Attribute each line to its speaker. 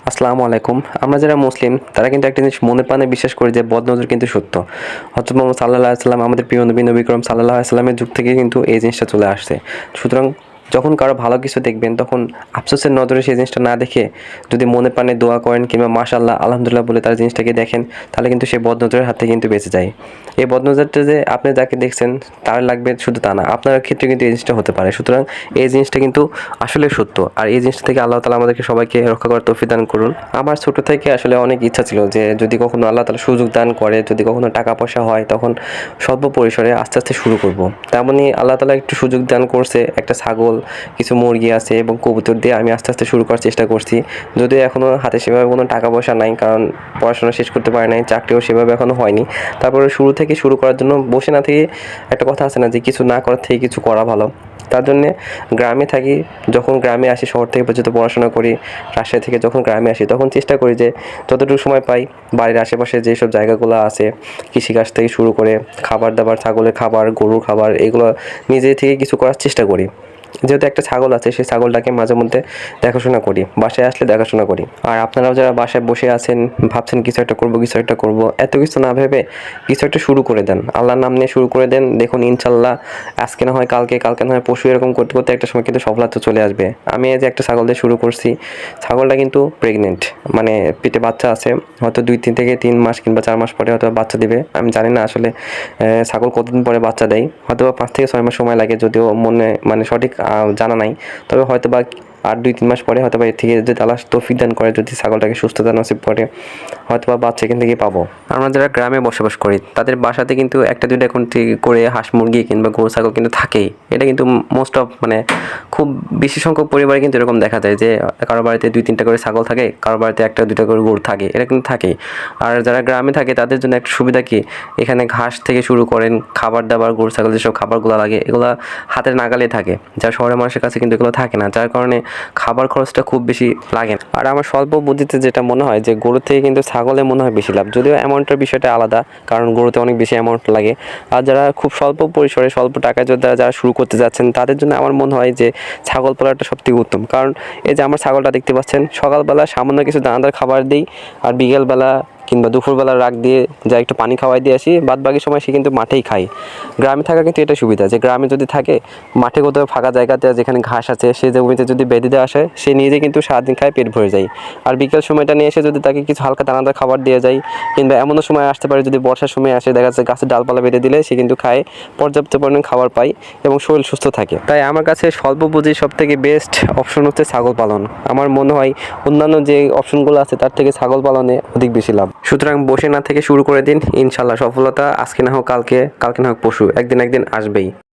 Speaker 1: আসসালামু আলাইকুম। আমরা যারা মুসলিম তারা কিন্তু একটা জিনিস মনে প্রাণে বিশ্বাস করি যে বদনজর কিন্তু সত্য। হযরত মুহাম্মদ সাল্লাল্লাহু আলাইহি ওয়াসাল্লাম আমাদের প্রিয় নবী বিক্রম সাল্লাল্লাহু আলাইহি ওয়াসাল্লামের যুগ থেকে কিন্তু এই জিনিসটা চলে আসছে। সুতরাং যখন কারো ভালো কিছু দেখবেন তখন আফসোসের নজরে সেই জিনিসটা না দেখে যদি মনে প্রাণে দোয়া করেন কিংবা মাশাআল্লাহ, আলহামদুলিল্লাহ বলে তার জিনিসটাকে দেখেন, তাহলে কিন্তু সে বদনজরের হাত থেকে কিন্তু বেঁচে যায়। এই বদনজরটা যে আপনি যাকে দেখছেন তার লাগবে শুধু তা না, আপনার ক্ষেত্রে কিন্তু এই জিনিসটা হতে পারে। সুতরাং এই জিনিসটা কিন্তু আসলে সত্য। আর এই জিনিসটা থেকে আল্লাহ তাআলা আমাদেরকে সবাইকে রক্ষা করার তৌফিক দান করুন। আমার ছোট থেকে আসলে অনেক ইচ্ছা ছিল যে যদি কখনো আল্লাহ তাআলা সুযোগ দান করে, যদি কখনো টাকা পয়সা হয়, তখন স্বল্প পরিসরে আস্তে আস্তে শুরু করব। তেমনই আল্লাহ তাআলা একটু সুযোগ দান করছে, একটা ছাগল, কিছু মুরগি আছে এবং কবুতর দিয়ে আমি আস্তে আস্তে শুরু করার চেষ্টা করছি। যদিও এখনও হাতে সেভাবে কোনো টাকা পয়সা নাই, কারণ পড়াশোনা শেষ করতে পারি নাই, চাকরিও সেভাবে এখনও হয়নি। তারপরে শুরু থেকে শুরু করার জন্য বসে না থেকে, একটা কথা আছে না যে কিছু না করার থেকে কিছু করা ভালো। তার জন্যে গ্রামে থাকি, যখন গ্রামে আসি শহর থেকে পর্যন্ত পড়াশোনা করি, রাজশাহী থেকে যখন গ্রামে আসি তখন চেষ্টা করি যে যতটুকু সময় পাই বাড়ির আশেপাশে যেসব জায়গাগুলো আছে, কৃষিকাজ থেকে শুরু করে খাবার দাবার, ছাগলের খাবার, গরুর খাবার, এগুলো নিজে থেকে কিছু করার চেষ্টা করি। যেহেতু একটা ছাগল আছে, সেই ছাগলটাকে মাঝে মধ্যে দেখাশোনা করি, বাসায় আসলে দেখাশোনা করি। আর আপনারাও যারা বাসায় বসে আছেন, ভাবছেন কিছু একটা করব, কিছু একটা করব, এত কিছু না ভেবে কিছু একটা শুরু করে দেন, আল্লাহর নাম নিয়ে শুরু করে দেন। দেখুন ইনশাল্লাহ আজকে না হয় কালকে, কালকে না হয় পরশু, এরকম করতে করতে একটা সময় কিন্তু সফলতা চলে আসবে। আমি এই যে একটা ছাগল দিয়ে শুরু করছি, ছাগলটা কিন্তু প্রেগনেন্ট, মানে পেটে বাচ্চা আছে। হয়তো 2-3 থেকে 3 মাস কিংবা 4 মাস পরে হয়তো বাচ্চা দিবে। আমি জানি না আসলে ছাগল কতদিন পরে বাচ্চা দেয়, হয়তো 5 থেকে 6 মাস সময় লাগে, যদিও মানে সঠিক জানা নাই। তবে হয়তো বা আর 2-3 মাস পরে হয়তো বা এর থেকে যদি আল্লাহ তৌফিক দান করে, যদি ছাগলটাকে সুস্থতা নসিব করে, হয়তো বা বাচ্চা এখান থেকে পাবো। আমরা যারা গ্রামে বসবাস করি তাদের বাসাতে কিন্তু 1-2টা করে হাঁস মুরগি কিংবা গরু ছাগল কিন্তু থাকেই। এটা কিন্তু মোস্ট অফ, মানে খুব বেশি সংখ্যক পরিবারে কিন্তু এরকম দেখা যায় যে কারো বাড়িতে 2-3টা করে ছাগল থাকে, কারো বাড়িতে 1-2টা করে গরু থাকে, এটা কিন্তু থাকেই। আর যারা গ্রামে থাকে তাদের জন্য একটা সুবিধা কি, এখানে ঘাস থেকে শুরু করেন খাবার দাবার, গরু ছাগল যেসব খাবারগুলো লাগে এগুলো হাতের নাগালে থাকে, যা শহরের মানুষের কাছে কিন্তু এগুলো থাকে না, যার কারণে খাবার খরচটা খুব বেশি লাগে না। আর আমার স্বল্প বুদ্ধিতে যেটা মনে হয় যে গরুর থেকে কিন্তু ছাগলে মনে হয় বেশি লাভ, যদিও অ্যামাউন্টের বিষয়টা আলাদা, কারণ গরুতে অনেক বেশি অ্যামাউন্ট লাগে। আর যারা খুব স্বল্প পরিসরে স্বল্প টাকায় যারা শুরু করতে যাচ্ছেন তাদের জন্য আমার মনে হয় যে ছাগল পালাটা সবথেকে উত্তম। কারণ এই যে আমার ছাগলটা দেখতে পাচ্ছেন, সকালবেলা সামান্য কিছু দানাদার খাবার দিই, আর বিকেলবেলা কিংবা দুপুরবেলা রাখ দিয়ে যা একটু পানি খাওয়াই দিয়ে আসি, বাদ বাকি সময় সে কিন্তু মাঠেই খায়। গ্রামে থাকা কিন্তু এটা সুবিধা যে গ্রামে যদি থাকে, মাঠে কোথাও ফাঁকা জায়গাতে যেখানে ঘাস আছে সেই জমিতে যদি বেঁধে দেওয়া আসে, সে নিজে কিন্তু সারাদিন খায়, পেট ভরে যায়। আর বিকেল সময়টা নিয়ে এসে যদি তাকে কিছু হালকা দানাদার খাবার দিয়ে যায়, কিংবা এমনও সময় আসতে পারে যদি বর্ষার সময় আসে, দেখা যাচ্ছে গাছের ডালপালা বেঁধে দিলে সে কিন্তু খায়, পর্যাপ্ত পরিমাণে খাবার পায় এবং শরীর সুস্থ থাকে। তাই আমার কাছে স্বল্প পুঁজি সব থেকে বেস্ট অপশন হচ্ছে ছাগল পালন। আমার মনে হয় অন্যান্য যে অপশনগুলো আছে তার থেকে ছাগল পালনে অধিক বেশি লাভ। সুতরাং বসে না থেকে শুরু করে দিন, ইনশাল্লাহ সফলতা আজকে না হোক কালকে, কালকে না হোক পরশু, একদিন একদিন আসবেই।